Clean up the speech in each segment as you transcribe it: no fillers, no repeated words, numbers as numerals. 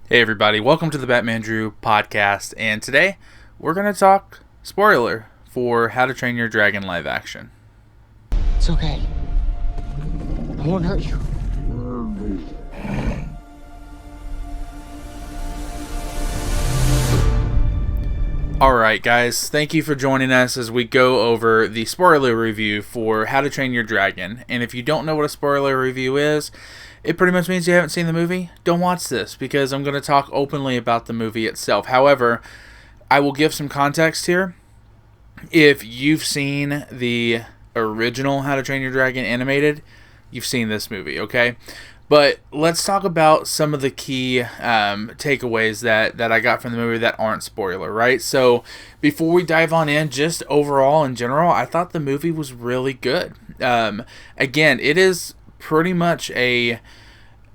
Hey everybody, welcome to the Batman Drew podcast, and today we're going to talk spoiler for How to Train Your Dragon live action. It's okay. I won't hurt you. Alright guys, thank you for joining us as we go over the spoiler review for How to Train Your Dragon. And if you don't know what a spoiler review is, it pretty much means you haven't seen the movie. Don't watch this, because I'm going to talk openly about the movie itself. However, I will give some context here. If you've seen the original How to Train Your Dragon animated, you've seen this movie, okay? But let's talk about some of the key takeaways that I got from the movie that aren't spoiler, right? So before we dive on in, just overall in general, I thought the movie was really good. Again, it is pretty much a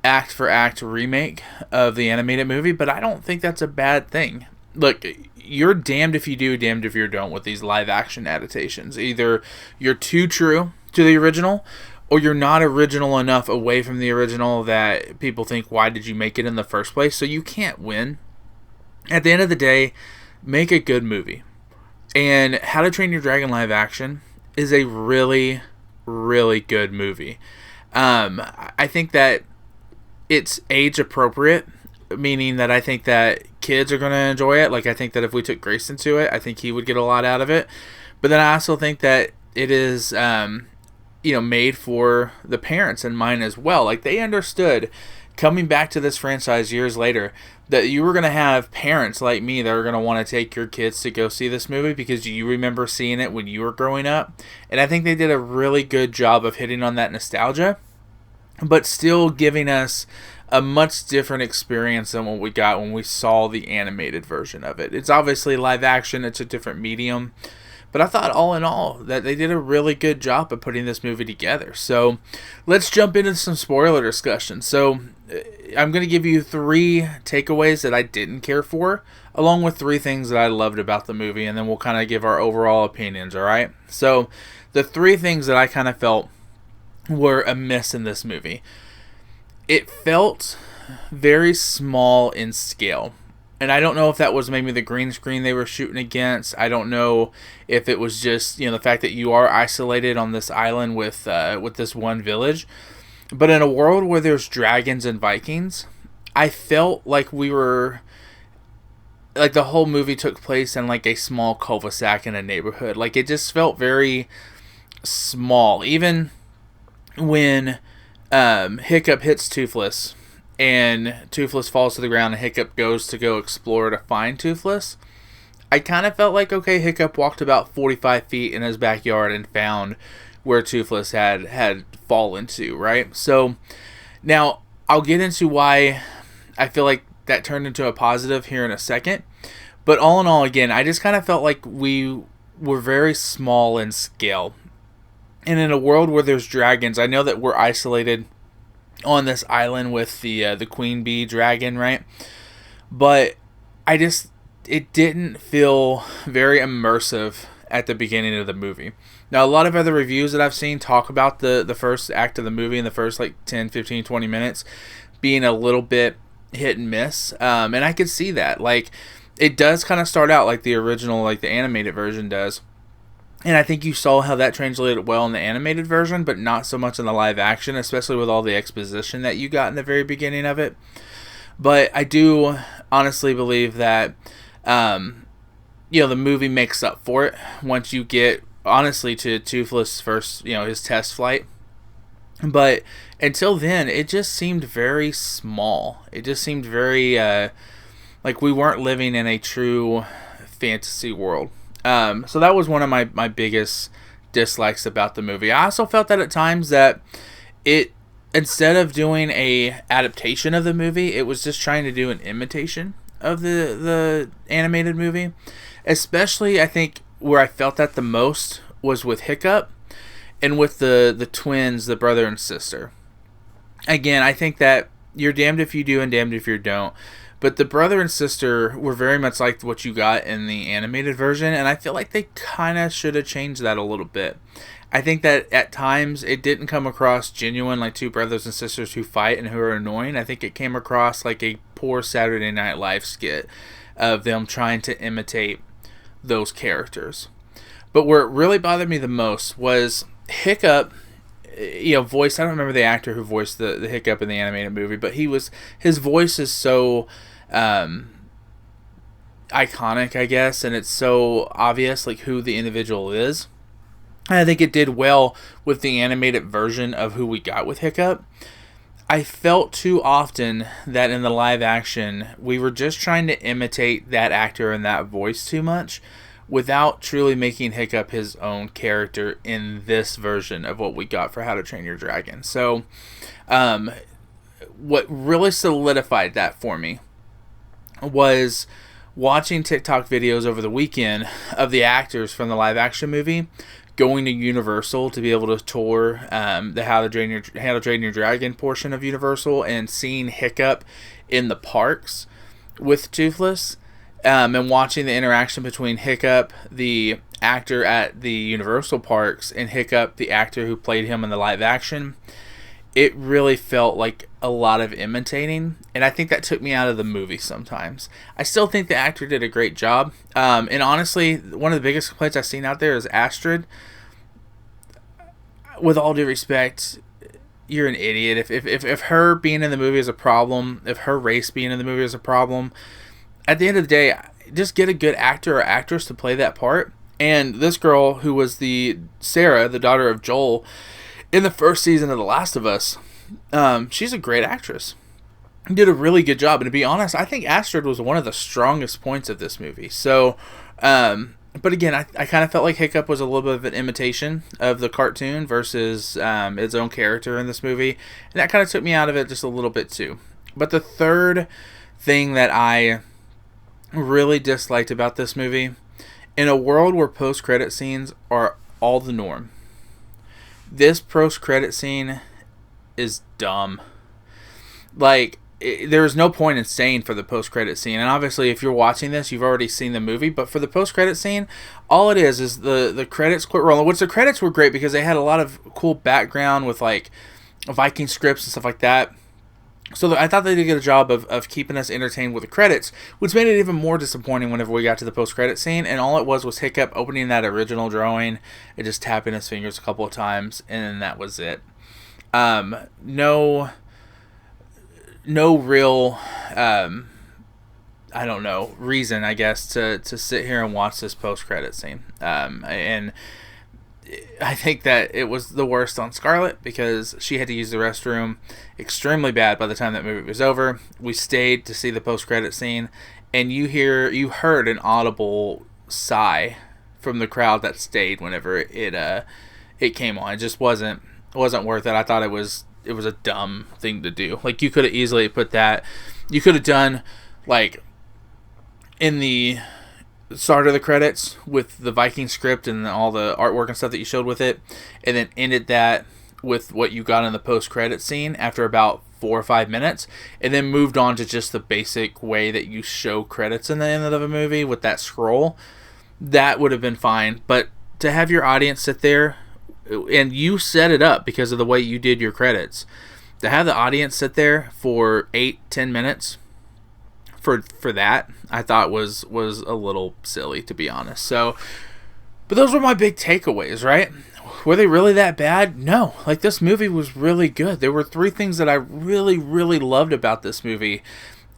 act for act remake of the animated movie, but I don't think that's a bad thing. Look, you're damned if you do, damned if you don't with these live action adaptations. Either you're too true to the original, or you're not original enough away from the original that people think, why did you make it in the first place? So you can't win. At the end of the day, make a good movie. And How to Train Your Dragon live action is a really, really good movie. I think that it's age appropriate, meaning that I think that kids are going to enjoy it. Like, I think that if we took Grayson to it, I think he would get a lot out of it. But then I also think that it is, made for the parents in mind as well. Like, they understood coming back to this franchise years later that you were going to have parents like me that are going to want to take your kids to go see this movie because you remember seeing it when you were growing up. And I think they did a really good job of hitting on that nostalgia, but still giving us a much different experience than what we got when we saw the animated version of it. It's obviously live action, it's a different medium, but I thought all in all that they did a really good job of putting this movie together. So let's jump into some spoiler discussion. So I'm going to give you 3 takeaways that I didn't care for, along with 3 things that I loved about the movie, and then we'll kind of give our overall opinions, alright? So the 3 things that I kind of felt were amiss in this movie. It felt very small in scale. And I don't know if that was maybe the green screen they were shooting against. I don't know if it was just, the fact that you are isolated on this island with this one village. But in a world where there's dragons and Vikings, I felt like we were, like, the whole movie took place in like a small cul-de-sac in a neighborhood. Like, it just felt very small. Even when Hiccup hits Toothless and Toothless falls to the ground and Hiccup goes to go explore to find Toothless, I kind of felt like, okay, Hiccup walked about 45 feet in his backyard and found where Toothless had fallen to, right? So now I'll get into why I feel like that turned into a positive here in a second. But all in all, again, I just kind of felt like we were very small in scale. And in a world where there's dragons, I know that we're isolated on this island with the queen bee dragon, right? But it didn't feel very immersive at the beginning of the movie. Now, a lot of other reviews that I've seen talk about the first act of the movie in the first like 10, 15, 20 minutes being a little bit hit and miss. And I could see that. Like, it does kind of start out like the original, like the animated version does. And I think you saw how that translated well in the animated version, but not so much in the live action, especially with all the exposition that you got in the very beginning of it. But I do honestly believe that, the movie makes up for it once you get, honestly, to Toothless' first, his test flight. But until then, it just seemed very small. It just seemed very, like we weren't living in a true fantasy world. So that was one of my biggest dislikes about the movie. I also felt that at times that it, instead of doing a adaptation of the movie, it was just trying to do an imitation of the animated movie. Especially, I think, where I felt that the most was with Hiccup and with the twins, the brother and sister. Again, I think that you're damned if you do and damned if you don't. But the brother and sister were very much like what you got in the animated version, and I feel like they kind of should have changed that a little bit. I think that at times it didn't come across genuine, like two brothers and sisters who fight and who are annoying. I think it came across like a poor Saturday Night Live skit of them trying to imitate those characters. But where it really bothered me the most was Hiccup, voice. I don't remember the actor who voiced the Hiccup in the animated movie, but his voice is so iconic, I guess, and it's so obvious like who the individual is. And I think it did well with the animated version of who we got with Hiccup. I felt too often that in the live action, we were just trying to imitate that actor and that voice too much without truly making Hiccup his own character in this version of what we got for How to Train Your Dragon. So, what really solidified that for me was watching TikTok videos over the weekend of the actors from the live action movie going to Universal to be able to tour the How to Train Your Dragon portion of Universal, and seeing Hiccup in the parks with Toothless, and watching the interaction between Hiccup, the actor at the Universal parks, and Hiccup, the actor who played him in the live action. It really felt like a lot of imitating, and I think that took me out of the movie sometimes. I still think the actor did a great job, and honestly, one of the biggest complaints I've seen out there is Astrid. With all due respect, you're an idiot. If her being in the movie is a problem, if her race being in the movie is a problem, at the end of the day, just get a good actor or actress to play that part. And this girl, who was Sarah, the daughter of Joel, in the first season of The Last of Us, she's a great actress. Did a really good job. And to be honest, I think Astrid was one of the strongest points of this movie. So, but again, I kind of felt like Hiccup was a little bit of an imitation of the cartoon versus its own character in this movie. And that kind of took me out of it just a little bit too. But the third thing that I really disliked about this movie, in a world where post-credit scenes are all the norm, this post-credit scene is dumb. Like, there is no point in staying for the post-credit scene. And obviously, if you're watching this, you've already seen the movie. But for the post-credit scene, all it is the credits quit rolling. Which the credits were great because they had a lot of cool background with, like, Viking scripts and stuff like that. So I thought they did a good job of keeping us entertained with the credits, which made it even more disappointing whenever we got to the post-credit scene, and all it was Hiccup opening that original drawing and just tapping his fingers a couple of times, and then that was it. No real, reason, I guess, to sit here and watch this post-credit scene. And I think that it was the worst on Scarlett because she had to use the restroom extremely bad by the time that movie was over. We stayed to see the post-credit scene, and you heard an audible sigh from the crowd that stayed whenever it came on. It just wasn't worth it. I thought it was a dumb thing to do. Like, you could have easily put that. You could have done, like, in the start of the credits with the Viking script and all the artwork and stuff that you showed with it, and then ended that with what you got in the post-credit scene after about 4 or 5 minutes, and then moved on to just the basic way that you show credits in the end of a movie with that scroll. That would have been fine. But to have your audience sit there, and you set it up because of the way you did your credits, to have the audience sit there for 8-10 minutes for that, I thought was a little silly, to be honest. So, but those were my big takeaways, right? Were they really that bad? No. Like, this movie was really good. There were 3 things that I really, really loved about this movie.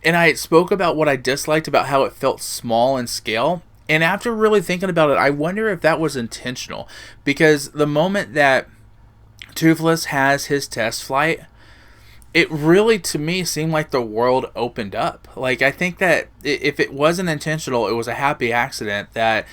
And I spoke about what I disliked about how it felt small in scale. And after really thinking about it, I wonder if that was intentional. Because the moment that Toothless has his test flight, it really, to me, seemed like the world opened up. Like, I think that if it wasn't intentional, it was a happy accident that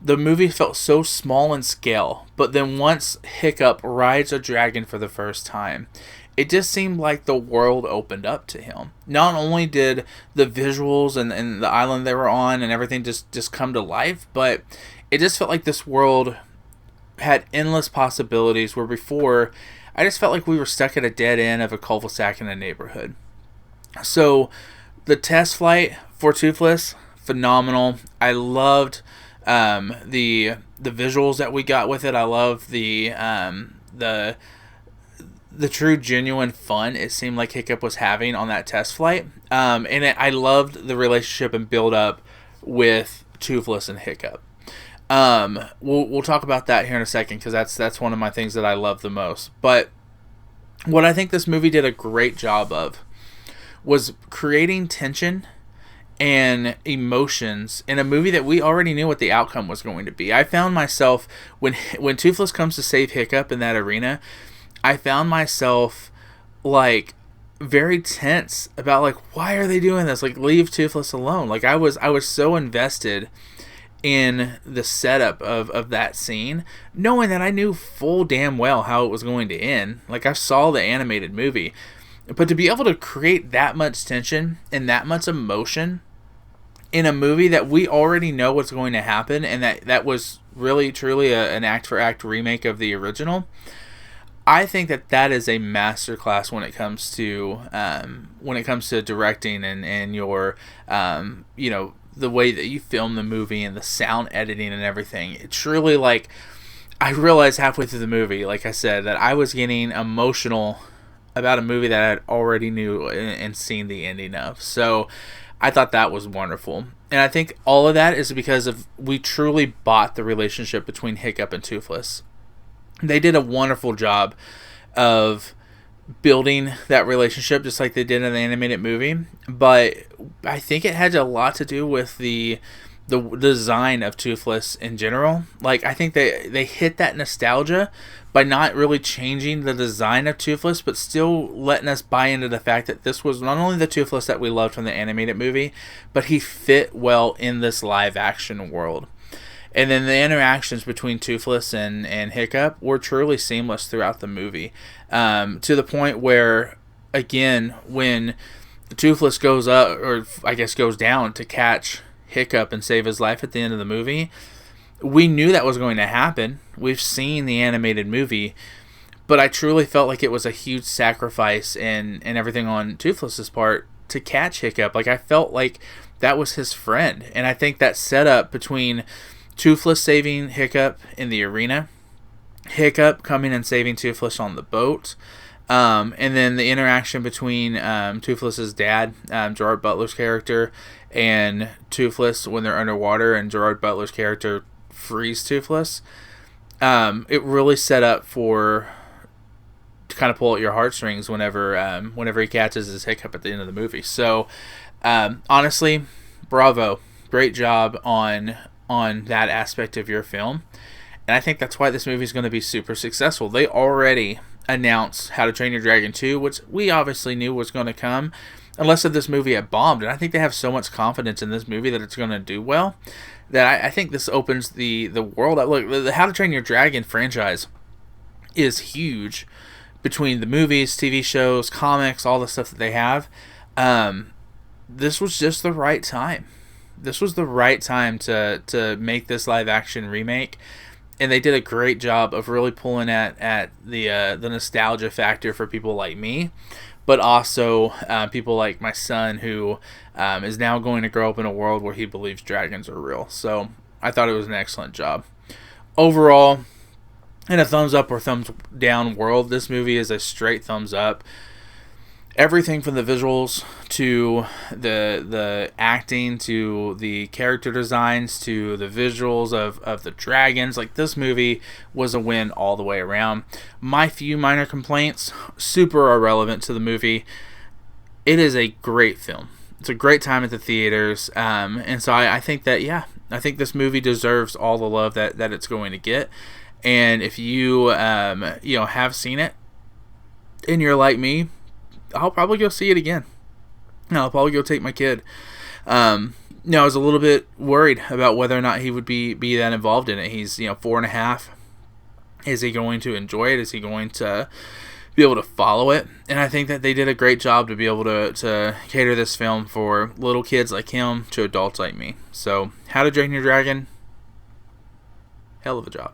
the movie felt so small in scale. But then once Hiccup rides a dragon for the first time, it just seemed like the world opened up to him. Not only did the visuals and the island they were on and everything just come to life, but it just felt like this world had endless possibilities, where before I just felt like we were stuck at a dead end of a cul-de-sac in a neighborhood. So the test flight for Toothless, phenomenal. I loved the visuals that we got with it. I love the the true genuine fun it seemed like Hiccup was having on that test flight. I loved the relationship and build up with Toothless and Hiccup. We'll talk about that here in a second, because that's one of my things that I love the most. But what I think this movie did a great job of was creating tension and emotions in a movie that we already knew what the outcome was going to be. I found myself, when Toothless comes to save Hiccup in that arena, I found myself like very tense about like, why are they doing this? Like, leave Toothless alone. Like, I was so invested in the setup of that scene, knowing that I knew full damn well how it was going to end. Like, I saw the animated movie. But to be able to create that much tension and that much emotion in a movie that we already know what's going to happen, and that was really truly an act-for-act remake of the original, I think that is a masterclass when it comes to directing and your the way that you film the movie and the sound editing and everything. It's truly, like, I realized halfway through the movie, like I said, that I was getting emotional about a movie that I already knew and seen the ending of. So I thought that was wonderful. And I think all of that is because we truly bought the relationship between Hiccup and Toothless. They did a wonderful job of building that relationship just like they did in the animated movie. But I think it had a lot to do with the design of Toothless in general. Like, I think they hit that nostalgia by not really changing the design of Toothless, but still letting us buy into the fact that this was not only the Toothless that we loved from the animated movie, but he fit well in this live action world. And then the interactions between Toothless and Hiccup were truly seamless throughout the movie. To the point where, again, when Toothless goes up, or I guess goes down to catch Hiccup and save his life at the end of the movie, we knew that was going to happen. We've seen the animated movie, but I truly felt like it was a huge sacrifice and everything on Toothless's part to catch Hiccup. Like, I felt like that was his friend. And I think that setup between Toothless saving Hiccup in the arena, Hiccup coming and saving Toothless on the boat, and then the interaction between Toothless's dad, Gerard Butler's character, and Toothless when they're underwater and Gerard Butler's character frees Toothless. It really set up to kind of pull at your heartstrings whenever he catches his Hiccup at the end of the movie. So honestly, bravo, great job on that aspect of your film. And I think that's why this movie is going to be super successful. They already announced How to Train Your Dragon 2, which we obviously knew was going to come, unless if this movie had bombed. And I think they have so much confidence in this movie that it's going to do well, that I think this opens the world up. Look, the How to Train Your Dragon franchise is huge between the movies, TV shows, comics, all the stuff that they have. This was just the right time. This was the right time to make this live action remake, and they did a great job of really pulling at the nostalgia factor for people like me, but also people like my son, who is now going to grow up in a world where he believes dragons are real. So I thought it was an excellent job. Overall, in a thumbs up or thumbs down world, this movie is a straight thumbs up. Everything from the visuals to the acting to the character designs to the visuals of the dragons, like, this movie was a win all the way around. My few minor complaints, super irrelevant to the movie. It is a great film. It's a great time at the theaters, and so I think that, yeah, I think this movie deserves all the love that it's going to get. And if you have seen it and you're like me, I'll probably go see it again. I'll probably go take my kid. I was a little bit worried about whether or not he would be that involved in it. He's 4.5. Is he going to enjoy it? Is he going to be able to follow it? And I think that they did a great job to be able to cater this film for little kids like him to adults like me. So, How to Train Your Dragon, hell of a job.